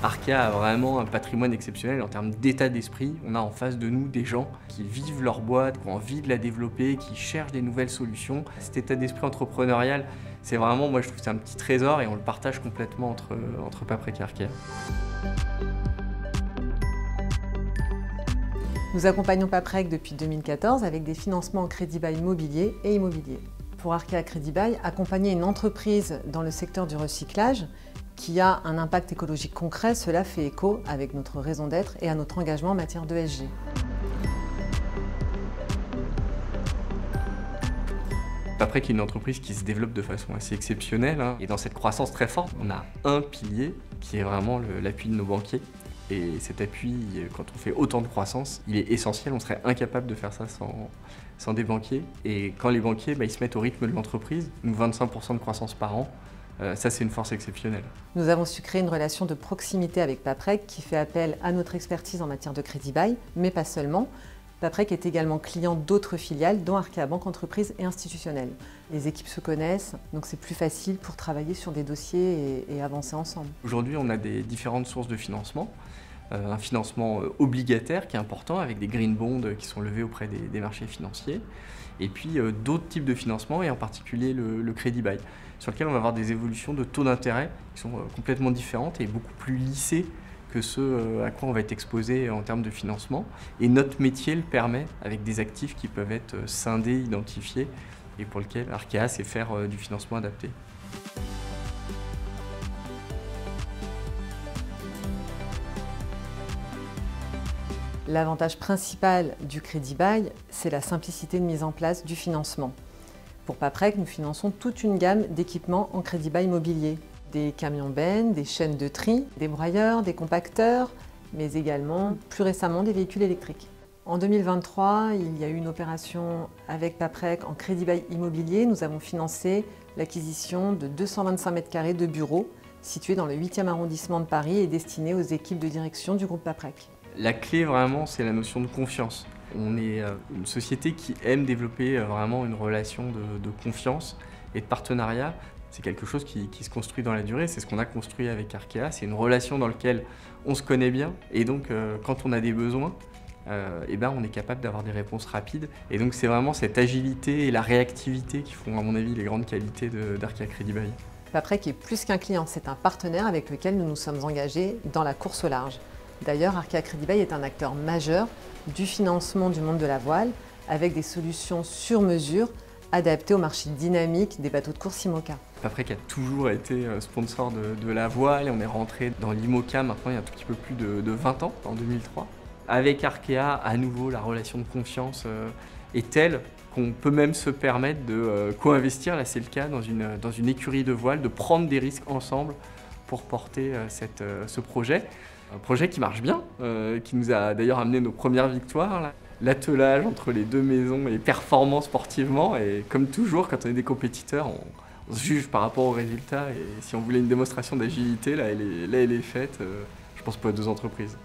Arkea a vraiment un patrimoine exceptionnel en termes d'état d'esprit. On a en face de nous des gens qui vivent leur boîte, qui ont envie de la développer, qui cherchent des nouvelles solutions. Cet état d'esprit entrepreneurial, c'est vraiment, moi je trouve que c'est un petit trésor et on le partage complètement entre Paprec et Arkea. Nous accompagnons Paprec depuis 2014 avec des financements en crédit bail mobilier et immobilier. Pour Arkea Crédit Bail, accompagner une entreprise dans le secteur du recyclage qui a un impact écologique concret, cela fait écho avec notre raison d'être et à notre engagement en matière d'ESG. Paprec est une entreprise qui se développe de façon assez exceptionnelle, et dans cette croissance très forte, on a un pilier qui est vraiment l'appui de nos banquiers. Et cet appui, quand on fait autant de croissance, il est essentiel, on serait incapable de faire ça sans des banquiers. Et quand les banquiers ils se mettent au rythme de l'entreprise, nous 25% de croissance par an, ça c'est une force exceptionnelle. Nous avons su créer une relation de proximité avec Paprec qui fait appel à notre expertise en matière de crédit bail, mais pas seulement. Paprec est également client d'autres filiales, dont Arkea Banque Entreprise et Institutionnelle. Les équipes se connaissent, donc c'est plus facile pour travailler sur des dossiers et avancer ensemble. Aujourd'hui, on a des différentes sources de financement. Un financement obligataire qui est important avec des green bonds qui sont levés auprès des marchés financiers. Et puis d'autres types de financement et en particulier le crédit bail, sur lequel on va avoir des évolutions de taux d'intérêt qui sont complètement différentes et beaucoup plus lissées que ceux à quoi on va être exposé en termes de financement. Et notre métier le permet avec des actifs qui peuvent être scindés, identifiés et pour lesquels Arkea sait faire du financement adapté. L'avantage principal du crédit bail, c'est la simplicité de mise en place du financement. Pour Paprec, nous finançons toute une gamme d'équipements en crédit bail mobilier. Des camions bennes, des chaînes de tri, des broyeurs, des compacteurs, mais également, plus récemment, des véhicules électriques. En 2023, il y a eu une opération avec Paprec en crédit bail immobilier. Nous avons financé l'acquisition de 225 m² de bureaux situés dans le 8e arrondissement de Paris et destinés aux équipes de direction du groupe Paprec. La clé vraiment, c'est la notion de confiance. On est une société qui aime développer vraiment une relation de confiance et de partenariat. C'est quelque chose qui se construit dans la durée, c'est ce qu'on a construit avec Arkea. C'est une relation dans laquelle on se connaît bien et donc quand on a des besoins, on est capable d'avoir des réponses rapides. Et donc c'est vraiment cette agilité et la réactivité qui font à mon avis les grandes qualités d'Arkea Crédit Bail. Paprec est plus qu'un client, c'est un partenaire avec lequel nous nous sommes engagés dans la course au large. D'ailleurs, Arkea Crédit Bail est un acteur majeur du financement du monde de la voile avec des solutions sur mesure adaptées au marché dynamique des bateaux de course IMOCA. Paprec a toujours été sponsor de la voile et on est rentré dans l'IMOCA maintenant il y a un tout petit peu plus de 20 ans, en 2003. Avec Arkea, à nouveau, la relation de confiance est telle qu'on peut même se permettre de co-investir, là c'est le cas, dans une écurie de voile, de prendre des risques ensemble pour porter ce projet. Un projet qui marche bien, qui nous a d'ailleurs amené nos premières victoires. L'attelage entre les deux maisons est performant sportivement et comme toujours, quand on est des compétiteurs, on se juge par rapport aux résultats et si on voulait une démonstration d'agilité, là elle est faite, je pense, pour les deux entreprises.